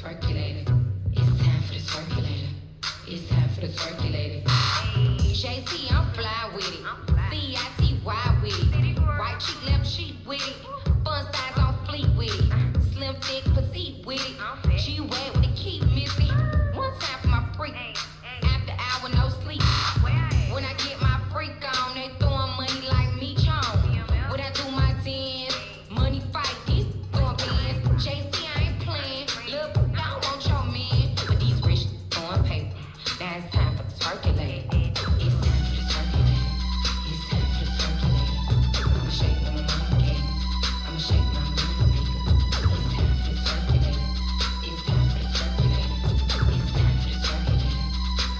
twerkulator. It's time for the circulator. It's time for the circulator. JT, I'm fly with it. CITY with it. Right cheek, left cheek with it. Fun size on fleek with it. Slim, thick, petite with it. She wet with the keep missing. One time for my freak. After hour, no sleep. When I get my freak on, they throwing money like me on. When I do my dance, money fight, these throwing bands. JC, I ain't playing. Look, I don't want your man. But these rich throwing paper. Now it's time for the circulator. It's time for the circulator. It's time for the circulator. I'ma shake my mama game. I'ma shake my mama maker. It's time for the circulator. It's time for the circulator. It's time for the circulator.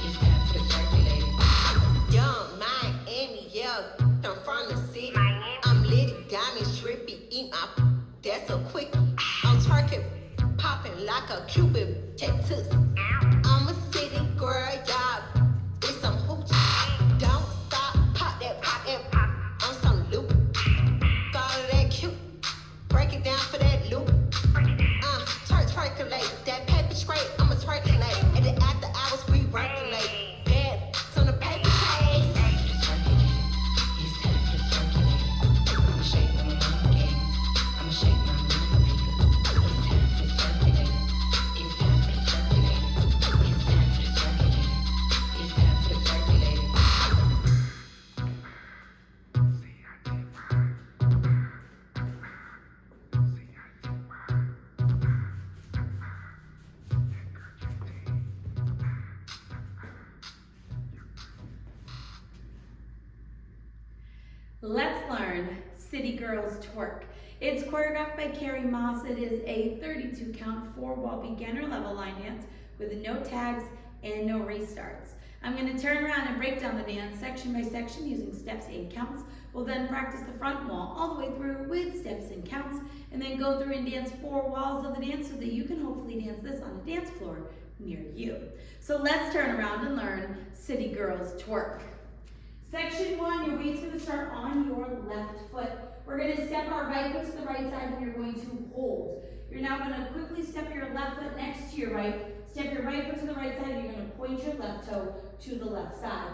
It's time for the circulator. Young Miami, yeah, I'm from the city. I'm litty, diamonds, trippy, eat my that's so quick. I'm twerking, popping like a Cupid, Texas. I'm a city girl, y'all. It's some hoochie. Don't stop, pop that, on some loop. Follow that cute, break it down for that loop. Twerkulate, that paper straight, I'm a twerkulate. And then after hours, we workulate. Bad, on the paper chase. It's time for the circulator. I'ma shake my mama game. I'ma shake my mama maker. It's time for the circulator. It's time for the circulator. It's time for the circulator. It's time for the circulator. Let's learn City Girls Twerk. It's choreographed by Kerry Maus. It is a 32 count 4-wall beginner level line dance with no tags and no restarts. I'm going to turn around and break down the dance section by section using steps and counts. We'll then practice the front wall all the way through with steps and counts, and then go through and dance 4 walls of the dance so that you can hopefully dance this on a dance floor near you. So let's turn around and learn City Girls Twerk. Section 1, your weight's going to start on your left foot. We're going to step our right foot to the right side and you're going to hold. You're now going to quickly step your left foot next to your right. Step your right foot to the right side and you're going to point your left toe to the left side.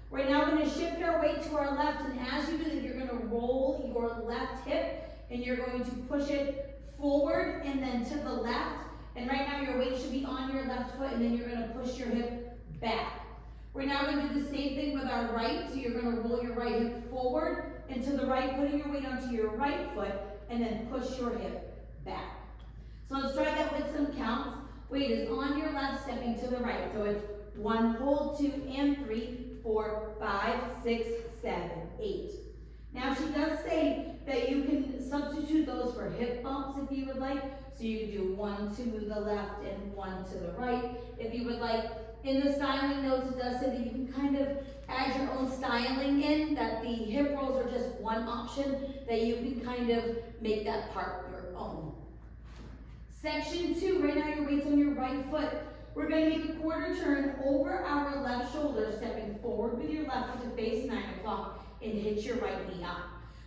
We're now going to shift our weight to our left, and as you do that, you're going to roll your left hip and you're going to push it forward and then to the left. And right now your weight should be on your left foot, and then you're going to push your hip back. We're now going to do the same thing with our right. So you're going to roll your right hip forward and to the right, putting your weight onto your right foot, and then push your hip back. So let's try that with some counts. Weight is on your left, stepping to the right. So it's 1, hold, 2, and 3, 4, 5, 6, 7, 8. Now she does say that you can substitute those for hip bumps if you would like. So you can do 1 to the left and 1 to the right if you would like. In the styling notes, it does say that you can kind of add your own styling in, that the hip rolls are just one option, that you can kind of make that part your own. Section 2, right now your weight's on your right foot. We're going to make a quarter turn over our left shoulder, stepping forward with your left foot to face 9 o'clock and hit your right knee up.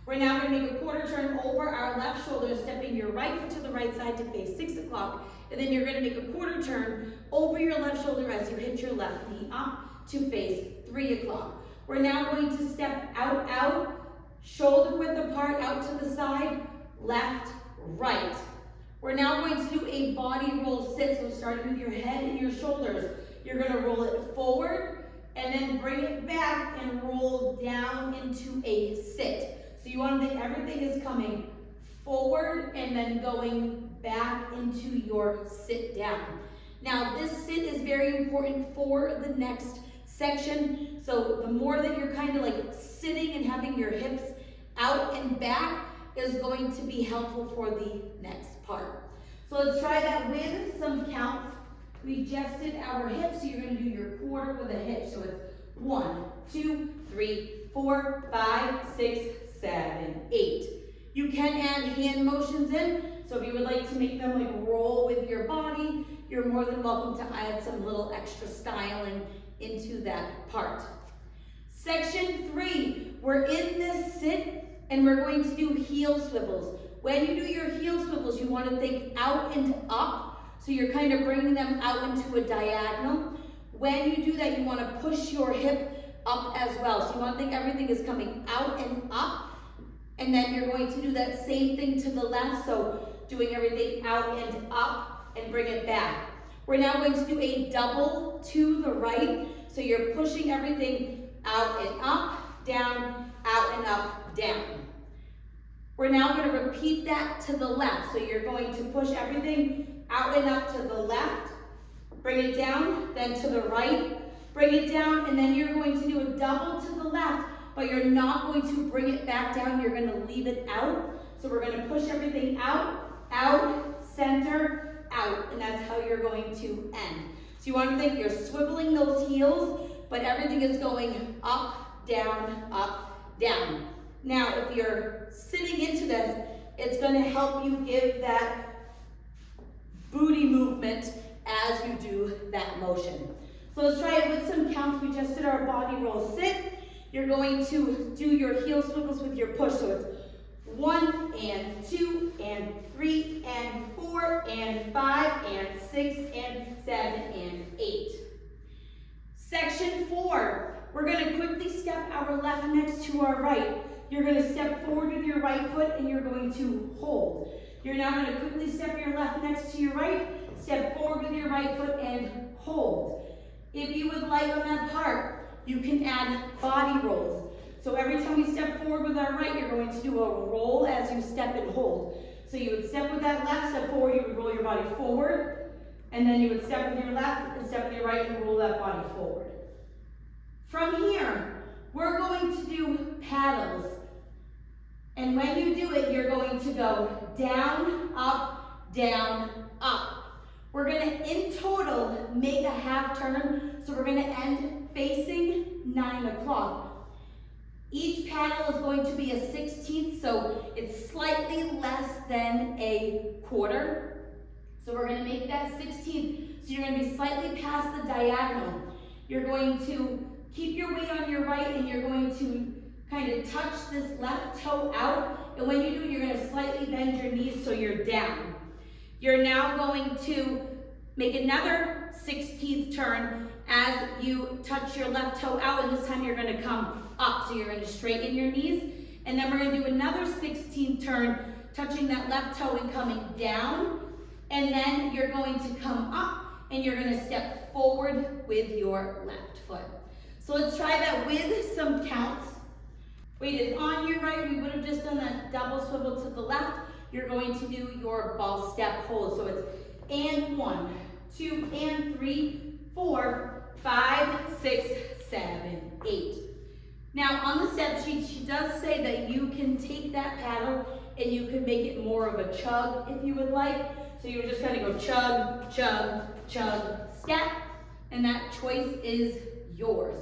We're now going to make a quarter turn over our left shoulder, stepping your right foot to the right side to face 6 o'clock. And then you're going to make a quarter turn over your left shoulder as you hit your left knee up to face 3 o'clock. We're now going to step out, shoulder width apart, out to the side, left, right. We're now going to do a body roll sit, so starting with your head and your shoulders. You're going to roll it forward and then bring it back and roll down into a sit. So you want to think everything is coming forward and then going back into your sit down. Now this sit is very important for the next section. So the more that you're kind of like sitting and having your hips out and back is going to be helpful for the next part. So let's try that with some counts. We just did our hips, so you're going to do your quarter with a hip. So it's 1, 2, 3, 4, 5, 6, 7, 8. You can add hand motions in. So if you would like to make them like roll with your body, you're more than welcome to add some little extra styling into that part. Section 3, we're in this sit and we're going to do heel swivels. When you do your heel swivels, you want to think out and up. So you're kind of bringing them out into a diagonal. When you do that, you want to push your hip up as well. So you want to think everything is coming out and up. And then you're going to do that same thing to the left. So doing everything out and up and bring it back. We're now going to do a double to the right. So you're pushing everything out and up, down, out and up, down. We're now going to repeat that to the left. So you're going to push everything out and up to the left, bring it down, then to the right, bring it down, and then you're going to do a double to the left, but you're not going to bring it back down. You're going to leave it out. So we're going to push everything out, out, center, out, and that's how you're going to end. So you want to think you're swiveling those heels, but everything is going up, down, up, down. Now, if you're sitting into this, it's going to help you give that booty movement as you do that motion. So let's try it with some counts. We just did our body roll sit. You're going to do your heel swivels with your push. So it's 1 and 2 and 3 and 4 and 5 and 6 and 7 and 8. Section 4, we're going to quickly step our left next to our right. You're going to step forward with your right foot and you're going to hold. You're now going to quickly step your left next to your right, step forward with your right foot and hold. If you would like on that part, you can add body rolls. So every time we step forward with our right, you're going to do a roll as you step and hold. So you would step with that left, step forward, you would roll your body forward, and then you would step with your left and step with your right and roll that body forward. From here, we're going to do paddles. And when you do it, you're going to go down, up, down, up. We're going to, in total, make a half turn. So we're going to end facing 9 o'clock. Each paddle is going to be a 16th, so it's slightly less than a quarter. So we're going to make that 16th. So you're going to be slightly past the diagonal. You're going to keep your weight on your right and you're going to kind of touch this left toe out. And when you do, you're going to slightly bend your knees so you're down. You're now going to make another 16th turn as you touch your left toe out, and this time you're going to come up. So you're going to straighten your knees. And then we're going to do another 16th turn, touching that left toe and coming down. And then you're going to come up and you're going to step forward with your left foot. So let's try that with some counts. Weight is on your right. We would have just done that double swivel to the left. You're going to do your ball step hold. So it's and 1, 2, and 3, 4, 5, 6, 7, 8. Now on the step sheet, she does say that you can take that paddle and you can make it more of a chug if you would like. So you would just kind of go chug, chug, chug, step, and that choice is yours.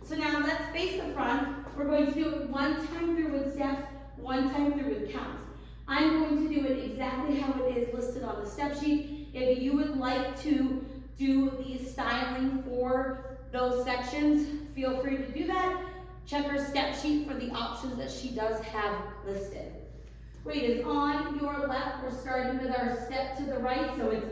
So now let's face the front. We're going to do it one time through with steps, one time through with counts. I'm going to do it exactly how it is listed on the step sheet. If you would like to do the styling for those sections, feel free to do that. Check her step sheet for the options that she does have listed. Weight is on your left. We're starting with our step to the right. So it's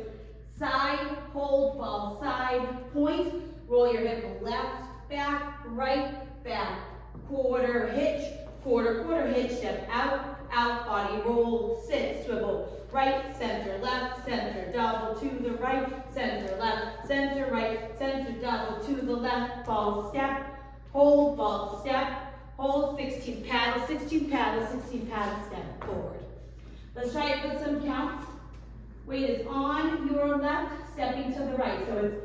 side, hold, ball, side, point. Roll your hip left, back, right, back. Quarter hitch, quarter hitch, step out, out, body roll, sit, swivel, right, center, double to the right, center, left, center, right, center, double to the left, ball step, hold, ball step, hold, 16 paddle, 16 paddle, 16 paddle, step forward. Let's try it with some counts. Weight is on your left, stepping to the right. So it's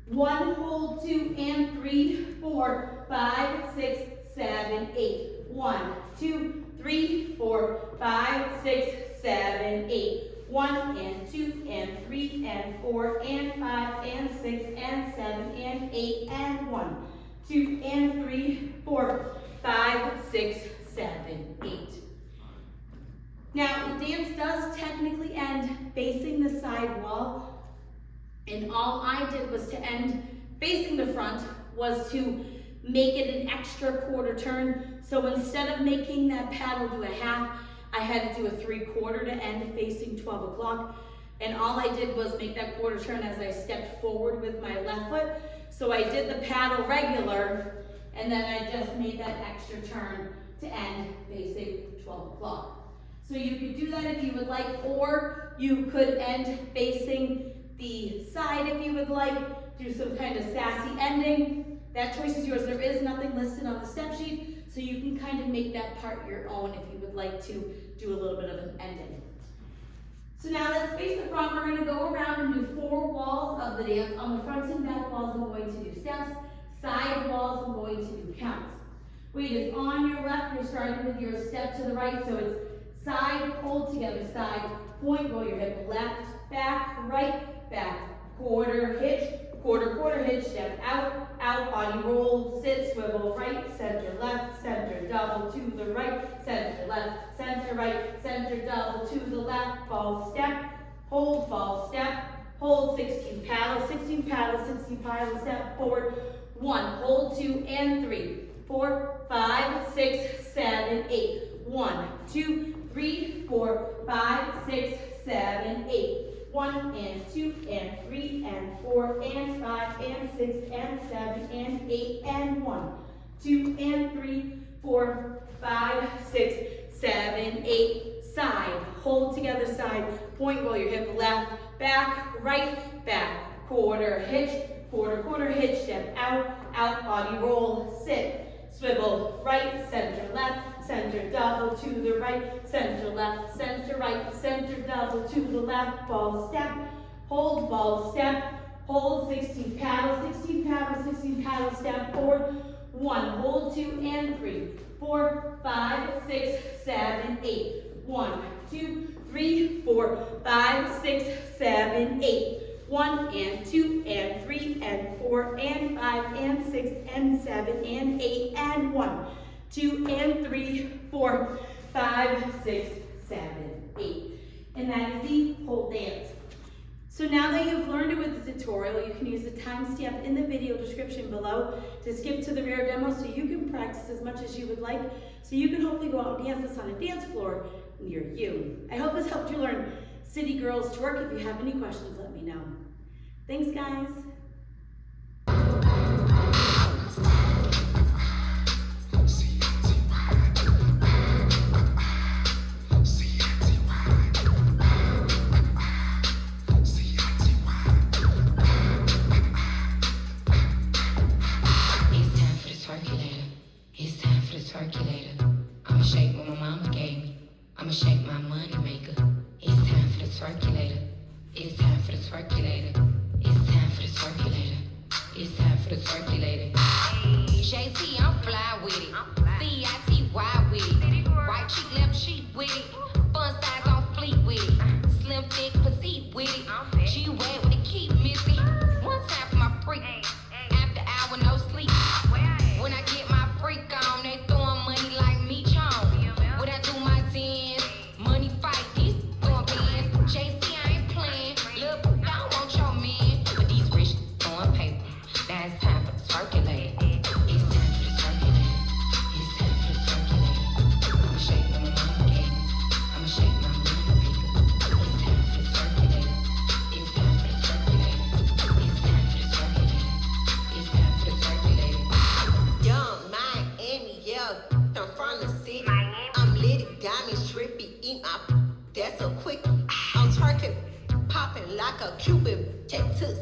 1, hold, 2, and 3, 4, 5, 6, 7, 8. 1, 2, 3, 4, 5, 6, 7, 8. 1 and 2 and 3 and 4 and 5 and 6 and 7 and 8 and 1, 2 and 3, 4, 5, 6, 7, 8. Now the dance does technically end facing the side wall, and all I did was to end facing the front was to make it an extra quarter turn. So instead of making that paddle do a half, I had to do a 3/4 to end facing 12 o'clock. and all I did was make that quarter turn as I stepped forward with my left foot. So I did the paddle regular, and then I just made that extra turn to end facing 12 o'clock. So you could do that if you would like, or you could end facing the side if you would like, do some kind of sassy ending. That choice is yours. There is nothing listed on the step sheet, so you can kind of make that part your own if you would like to do a little bit of an ending. So now let's face the front. We're going to go around and do 4 walls of the dance. On the front and back walls, I'm going to do steps. Side walls, I'm going to do counts. Weight is on your left. You're starting with your step to the right, so it's side, hold together, side, point, roll your hip, left, back, right, back, quarter, hitch, quarter, hitch, step out, out, body roll, sit, swivel, right, center, double to the right, center, left, center, right, center, double to the left, fall, step, hold, 16 paddle, 16 paddle, 16 paddle, step forward, 1, hold, 2, and 3, 4, 5, 6, 7, 8, 1, 2, 3, 4, 5, 6, 7, 8, 1 and 2 and 3 and 4 and 5 and 6 and 7 and 8 and 1, 2 and 3, 4, 5, 6, 7, 8, side, hold together, side, point, roll your hip, left, back, right, back, quarter, hitch, quarter, hitch, step out, out, body roll, sit, swivel, right, center, double to the right, center, left, center, right, center, double to the left, ball, step, hold, 16 paddle, 16 paddle, 16 paddle, step forward, 1, hold, 2 and 3, 4, 5, 6, 7, 8, 1, 2, 3, 4, 5, 6, 7, 8, 1 and 2 and 3 and 4 and 5 and 6 and 7 and 8 and 1, 2 and 3, 4, 5, 6, 7, 8. And that is the whole dance. So now that you've learned it with the tutorial, you can use the timestamp in the video description below to skip to the rear demo so you can practice as much as you would like, so you can hopefully go out and dance this on a dance floor near you. I hope this helped you learn City Girls Twerk. If you have any questions, let me know. Thanks, guys. I'ma shake what my mama gave me. I'ma shake my money maker. It's time for the circulator. It's time for the circulator. It's time for the circulator. It's time for the circulator. JT, I'm fly with it. CITY with it. Right cheek, left cheek with it. Fun size on fleet with it. Slim, thick, petite with it. G-Wag with the key missing. One time for my freak. After hour, no sleep. When I get my freak on, they throwing money like me chong. When I do my dance, money fight, these throwing bands. JC, I ain't playing. Look, I don't want your man. But these rich throwing paper. Now it's time for the circulator. It's time for the circulator. It's time for the circulator. I'ma shake what my mama gave me. I'ma shake my money maker. It's time for the circulator. It's time for the circulator. It's time for the circulator. It's time for the circulator. Young Miami, yeah, I'm from the city. I'm litty, diamonds, trippy, eat my that's a quickie. I'm twerking, popping like a Cuban, check toots.